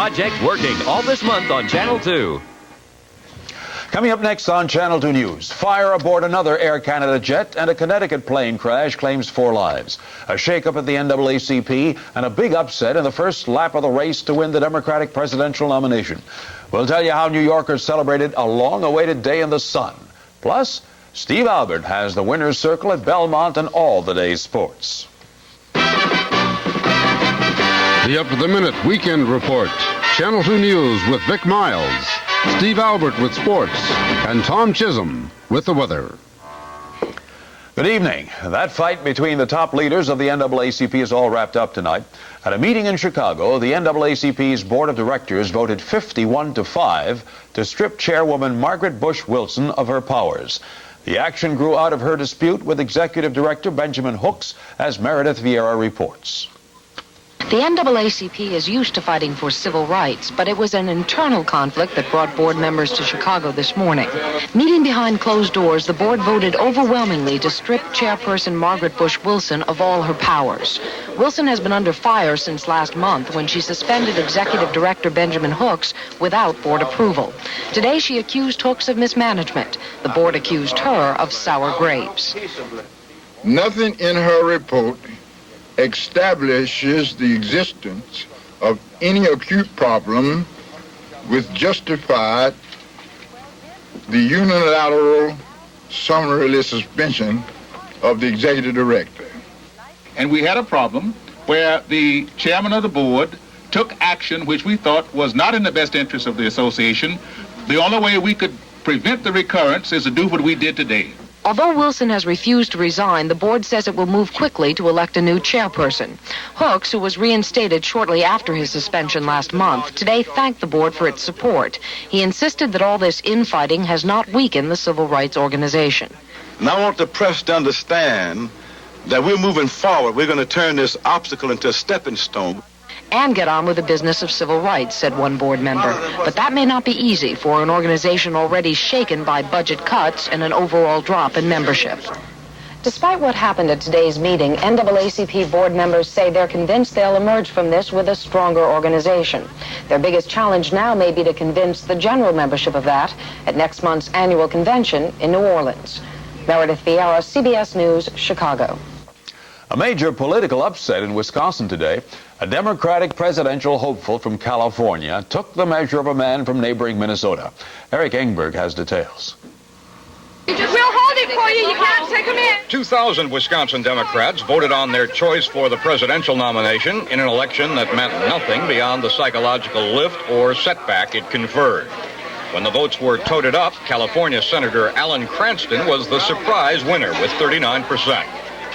Project Working, all this month on Channel 2. Coming up next on Channel 2 News, fire aboard another Air Canada jet and a Connecticut plane crash claims 4 lives. A shakeup at the NAACP and a big upset in the first lap of the race to win the Democratic presidential nomination. We'll tell you how New Yorkers celebrated a long-awaited day in the sun. Plus, Steve Albert has the winner's circle at Belmont and all the day's sports. The up-to-the-minute weekend report. Channel 2 News with Vic Miles. Steve Albert with sports, and Tom Chisholm with the weather. Good evening. That fight between the top leaders of the NAACP is all wrapped up tonight. At a meeting in Chicago, the NAACP's board of directors voted 51-5 to strip chairwoman Margaret Bush Wilson of her powers. The action grew out of her dispute with executive director Benjamin Hooks, as Meredith Vieira reports. The NAACP is used to fighting for civil rights, but it was an internal conflict that brought board members to Chicago this morning. Meeting behind closed doors, the board voted overwhelmingly to strip chairperson Margaret Bush Wilson of all her powers. Wilson has been under fire since last month when she suspended executive director Benjamin Hooks without board approval. Today she accused Hooks of mismanagement. The board accused her of sour grapes. Nothing in her report establishes the existence of any acute problem which justified the unilateral summary suspension of the executive director. And we had a problem where the chairman of the board took action which we thought was not in the best interest of the association. The only way we could prevent the recurrence is to do what we did today. Although Wilson has refused to resign, the board says it will move quickly to elect a new chairperson. Hooks, who was reinstated shortly after his suspension last month, today thanked the board for its support. He insisted that all this infighting has not weakened the civil rights organization. And I want the press to understand that we're moving forward. We're going to turn this obstacle into a stepping stone. And get on with the business of civil rights, said one board member. But that may not be easy for an organization already shaken by budget cuts and an overall drop in membership. Despite what happened at today's meeting, NAACP board members say they're convinced they'll emerge from this with a stronger organization. Their biggest challenge now may be to convince the general membership of that at next month's annual convention in New Orleans. Meredith Vieira, CBS News, Chicago. A major political upset in Wisconsin today. A Democratic presidential hopeful from California took the measure of a man from neighboring Minnesota. Eric Engberg has details. We'll hold it for you. You can't take them in. 2,000 Wisconsin Democrats voted on their choice for the presidential nomination in an election that meant nothing beyond the psychological lift or setback it conferred. When the votes were toted up, California Senator Alan Cranston was the surprise winner with 39%.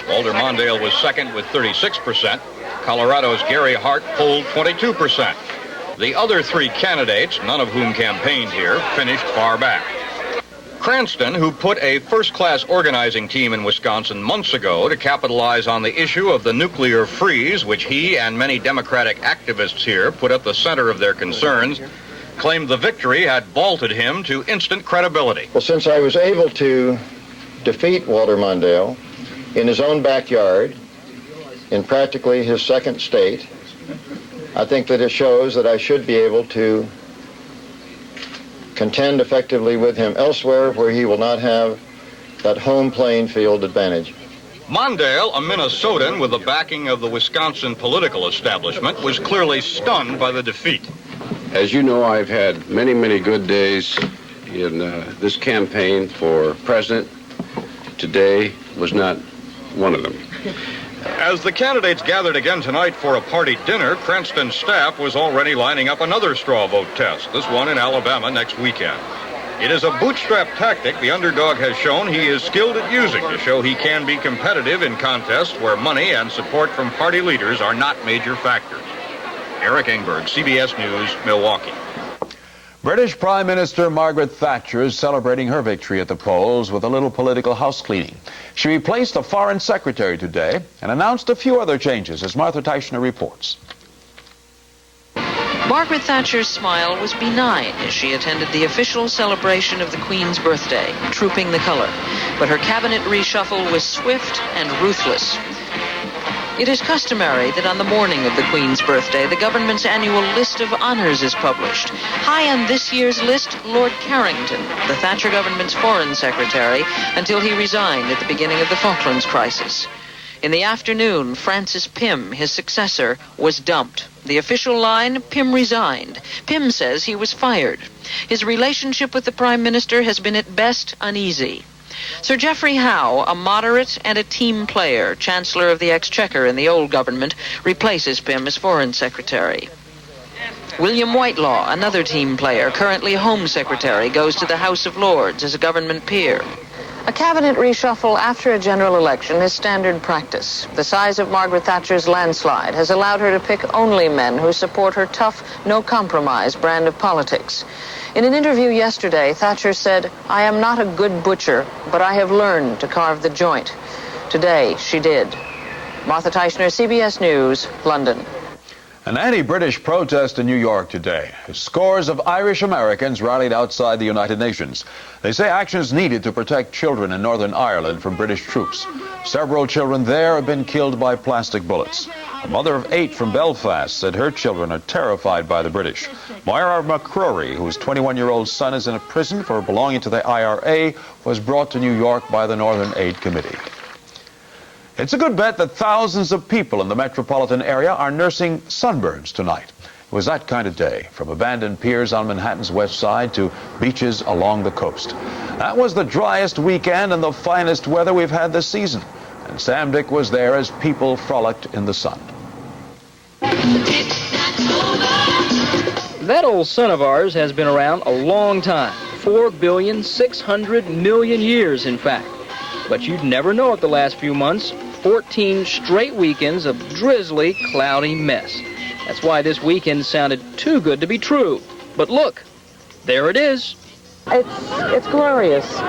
Walter Mondale was second with 36%. Colorado's Gary Hart polled 22%. The other 3 candidates, none of whom campaigned here, finished far back. Cranston, who put a first-class organizing team in Wisconsin months ago to capitalize on the issue of the nuclear freeze, which he and many Democratic activists here put at the center of their concerns, claimed the victory had vaulted him to instant credibility. Well, since I was able to defeat Walter Mondale in his own backyard, in practically his second state, I think that it shows that I should be able to contend effectively with him elsewhere where he will not have that home playing field advantage. Mondale, a Minnesotan with the backing of the Wisconsin political establishment, was clearly stunned by the defeat. As you know, I've had many, many good days in this campaign for president. Today was not one of them. As the candidates gathered again tonight for a party dinner, Cranston's staff was already lining up another straw vote test, this one in Alabama next weekend. It is a bootstrap tactic the underdog has shown he is skilled at using to show he can be competitive in contests where money and support from party leaders are not major factors. Eric Engberg, CBS News, Milwaukee. British Prime Minister Margaret Thatcher is celebrating her victory at the polls with a little political house cleaning. She replaced the Foreign Secretary today and announced a few other changes, as Martha Teichner reports. Margaret Thatcher's smile was benign as she attended the official celebration of the Queen's birthday, trooping the color. But her cabinet reshuffle was swift and ruthless. It is customary that on the morning of the Queen's birthday, the government's annual list of honors is published. High on this year's list, Lord Carrington, the Thatcher government's foreign secretary, until he resigned at the beginning of the Falklands crisis. In the afternoon, Francis Pym, his successor, was dumped. The official line, Pym resigned. Pym says he was fired. His relationship with the Prime Minister has been at best uneasy. Sir Geoffrey Howe, a moderate and a team player, Chancellor of the Exchequer in the old government, replaces Pym as Foreign Secretary. William Whitelaw, another team player, currently Home Secretary, goes to the House of Lords as a government peer. A cabinet reshuffle after a general election is standard practice. The size of Margaret Thatcher's landslide has allowed her to pick only men who support her tough, no-compromise brand of politics. In an interview yesterday, Thatcher said, "I am not a good butcher, but I have learned to carve the joint." Today, she did. Martha Teichner, CBS News, London. An anti-British protest in New York today. Scores of Irish Americans rallied outside the United Nations. They say action is needed to protect children in Northern Ireland from British troops. Several children there have been killed by plastic bullets. A mother of 8 from Belfast said her children are terrified by the British. Moira McCrory, whose 21-year-old son is in a prison for belonging to the IRA, was brought to New York by the Northern Aid Committee. It's a good bet that thousands of people in the metropolitan area are nursing sunburns tonight. It was that kind of day, from abandoned piers on Manhattan's west side to beaches along the coast. That was the driest weekend and the finest weather we've had this season. And Sam Dick was there as people frolicked in the sun. That old sun of ours has been around a long time. 4,600,000,000 years, in fact. But you'd never know it the last few months. 14 straight weekends of drizzly, cloudy mess. That's why this weekend sounded too good to be true. But look, there it is. It's glorious.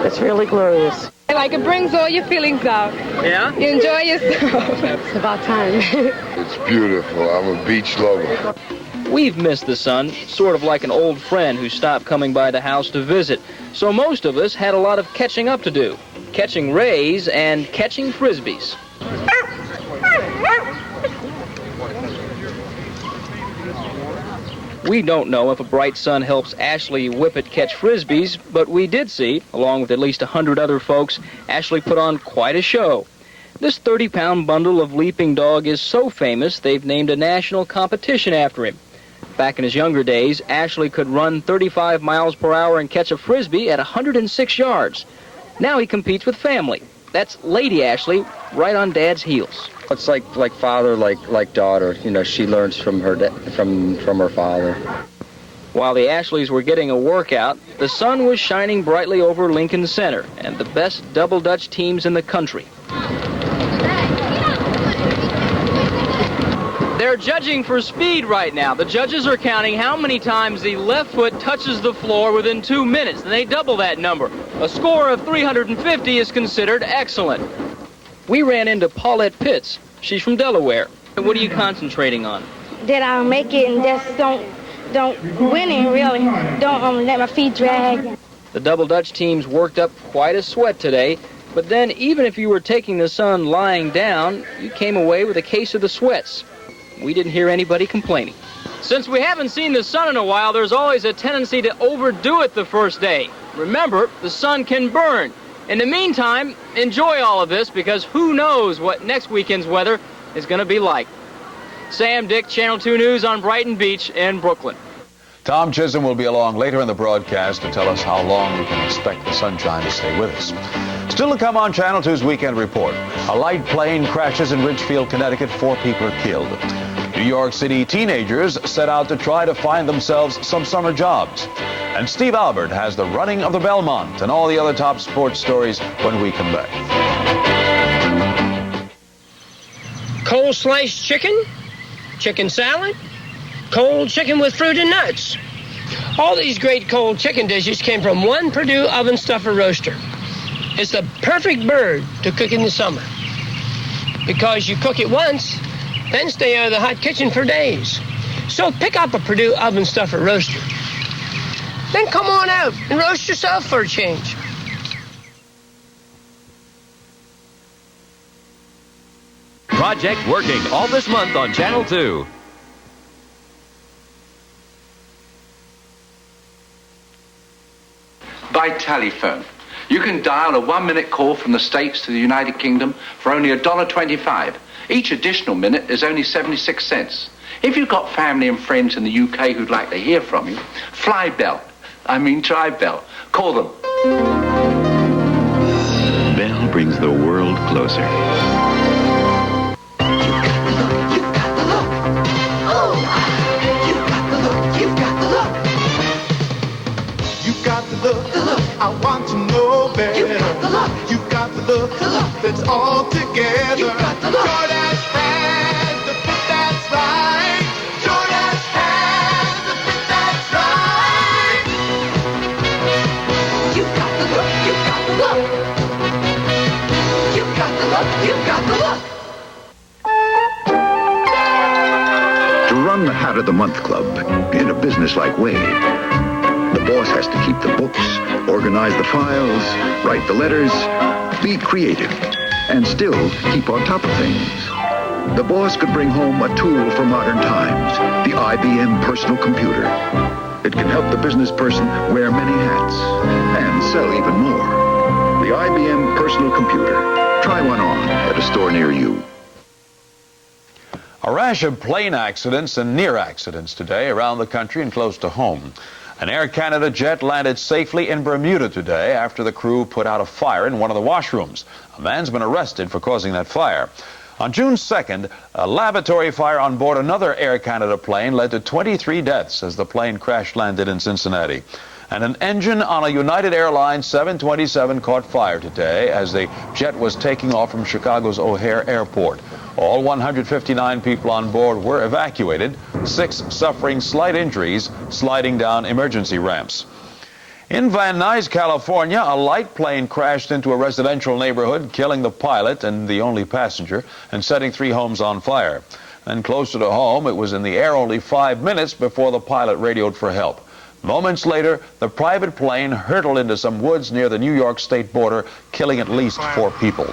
It's really glorious. Like it brings all your feelings out. Yeah? You enjoy yourself. It's about time. It's beautiful. I'm a beach lover. We've missed the sun, sort of like an old friend who stopped coming by the house to visit. So most of us had a lot of catching up to do. Catching rays and catching frisbees. We don't know if a bright sun helps Ashley Whippet catch frisbees, but we did see, along with at least 100 other folks, Ashley put on quite a show. This 30-pound bundle of leaping dog is so famous they've named a national competition after him. Back in his younger days, Ashley could run 35 miles per hour and catch a frisbee at 106 yards. Now he competes with family. That's Lady Ashley, right on Dad's heels. It's like father, like daughter. You know, she learns from her from her father. While the Ashleys were getting a workout, the sun was shining brightly over Lincoln Center and the best double Dutch teams in the country. They're judging for speed right now. The judges are counting how many times the left foot touches the floor within 2 minutes, and they double that number. A score of 350 is considered excellent. We ran into Paulette Pitts. She's from Delaware. What are you concentrating on? That I'll make it and just don't winning really. Don't let my feet drag. The double Dutch teams worked up quite a sweat today, but then even if you were taking the sun lying down, you came away with a case of the sweats. We didn't hear anybody complaining. Since we haven't seen the sun in a while, there's always a tendency to overdo it the first day. Remember, the sun can burn. In the meantime, enjoy all of this because who knows what next weekend's weather is going to be like. Sam Dick, Channel 2 News on Brighton Beach in Brooklyn. Tom Chisholm will be along later in the broadcast to tell us how long we can expect the sunshine to stay with us. Still to come on Channel 2's Weekend Report. A light plane crashes in Ridgefield, Connecticut. 4 people are killed. New York City teenagers set out to try to find themselves some summer jobs. And Steve Albert has the running of the Belmont and all the other top sports stories when we come back. Cold sliced chicken, chicken salad, cold chicken with fruit and nuts. All these great cold chicken dishes came from one Purdue oven stuffer roaster. It's the perfect bird to cook in the summer because you cook it once, then stay out of the hot kitchen for days. So pick up a Purdue oven stuffer roaster. Then come on out and roast yourself for a change. Project working all this month on Channel 2. By telephone. You can dial a 1-minute call from the States to the United Kingdom for only $1.25. Each additional minute is only 76 cents. If you've got family and friends in the UK who'd like to hear from you, try Bell. Call them. Bell brings the world closer. I want to know better. You've got the look that's all together. Jordache has the fit that's right. Jordache has the fit that's right. You've got the look. You've got the look. You've got the look. You've got the look. To run the Hat of the Month Club in a business like Wade, the boss has to keep the books, organize the files, write the letters, be creative, and still keep on top of things. The boss could bring home a tool for modern times, the IBM personal computer. It can help the business person wear many hats and sell even more. The IBM personal computer. Try one on at a store near you. A rash of plane accidents and near accidents today around the country and close to home. An Air Canada jet landed safely in Bermuda today after the crew put out a fire in one of the washrooms. A man's been arrested for causing that fire. On June 2nd, a laboratory fire on board another Air Canada plane led to 23 deaths as the plane crash-landed in Cincinnati. And an engine on a United Airlines 727 caught fire today as the jet was taking off from Chicago's O'Hare Airport. All 159 people on board were evacuated, 6 suffering slight injuries sliding down emergency ramps. In Van Nuys, California, a light plane crashed into a residential neighborhood, killing the pilot and the only passenger and setting 3 homes on fire. Then closer to home, it was in the air only 5 minutes before the pilot radioed for help. Moments later, the private plane hurtled into some woods near the New York state border, killing at least 4 people.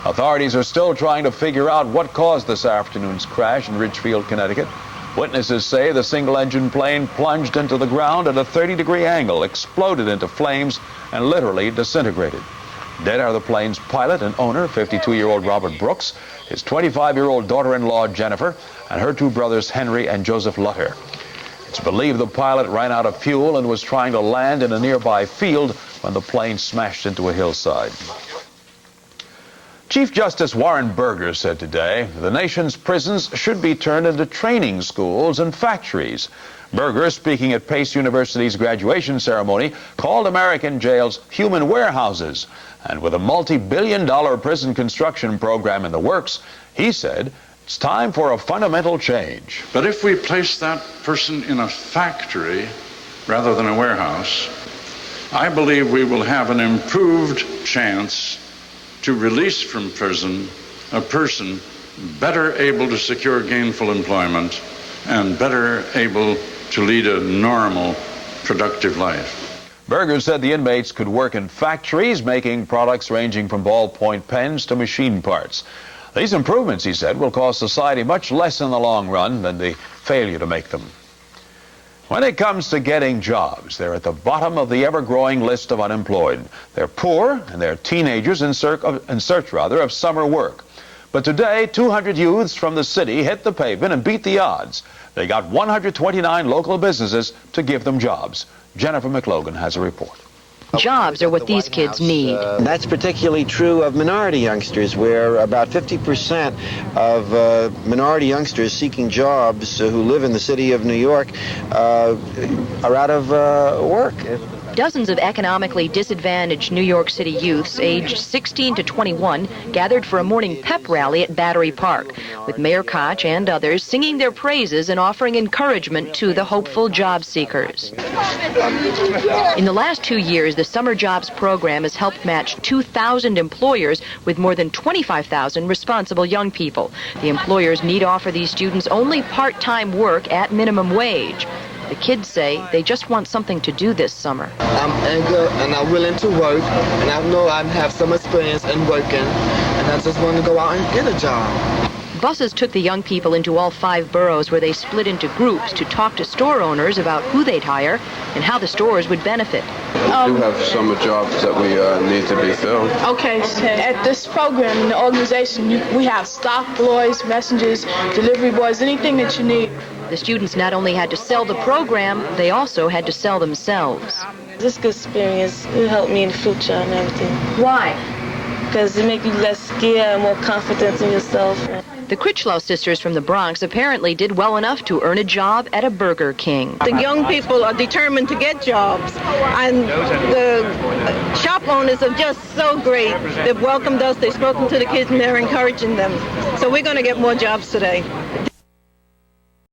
Authorities are still trying to figure out what caused this afternoon's crash in Ridgefield, Connecticut. Witnesses say the single-engine plane plunged into the ground at a 30-degree angle, exploded into flames, and literally disintegrated. Dead are the plane's pilot and owner, 52-year-old Robert Brooks, his 25-year-old daughter-in-law, Jennifer, and her 2 brothers, Henry and Joseph Lutter. It's believed the pilot ran out of fuel and was trying to land in a nearby field when the plane smashed into a hillside. Chief Justice Warren Burger said today the nation's prisons should be turned into training schools and factories. Burger, speaking at Pace University's graduation ceremony, called American jails human warehouses. And with a multi-billion-dollar prison construction program in the works, he said it's time for a fundamental change. But if we place that person in a factory rather than a warehouse, I believe we will have an improved chance to release from prison a person better able to secure gainful employment and better able to lead a normal, productive life. Berger said the inmates could work in factories making products ranging from ballpoint pens to machine parts. These improvements, he said, will cost society much less in the long run than the failure to make them. When it comes to getting jobs, they're at the bottom of the ever-growing list of unemployed. They're poor and they're teenagers in search of summer work. But today, 200 youths from the city hit the pavement and beat the odds. They got 129 local businesses to give them jobs. Jennifer McLogan has a report. Jobs are what these kids need. That's particularly true of minority youngsters, where about 50% of minority youngsters seeking jobs who live in the city of New York are out of work. Dozens of economically disadvantaged New York City youths aged 16 to 21 gathered for a morning pep rally at Battery Park, with Mayor Koch and others singing their praises and offering encouragement to the hopeful job seekers. In the last 2 years, the Summer Jobs program has helped match 2,000 employers with more than 25,000 responsible young people. The employers need offer these students only part-time work at minimum wage. The kids say they just want something to do this summer. I'm eager and I'm willing to work, and I know I have some experience in working, and I just want to go out and get a job. buses took the young people into all 5 boroughs where they split into groups to talk to store owners about who they'd hire and how the stores would benefit. We do have summer jobs that we need to be filled. Okay, at this program in the organization, we have stock boys, messengers, delivery boys, anything that you need. The students not only had to sell the program, they also had to sell themselves. This good experience. It helped me in the future and everything. Why? Because it makes you less scared and more confident in yourself. The Critchlow sisters from the Bronx apparently did well enough to earn a job at a Burger King. The young people are determined to get jobs, and the shop owners are just so great. They've welcomed us, they've spoken to the kids, and they're encouraging them. So we're going to get more jobs today.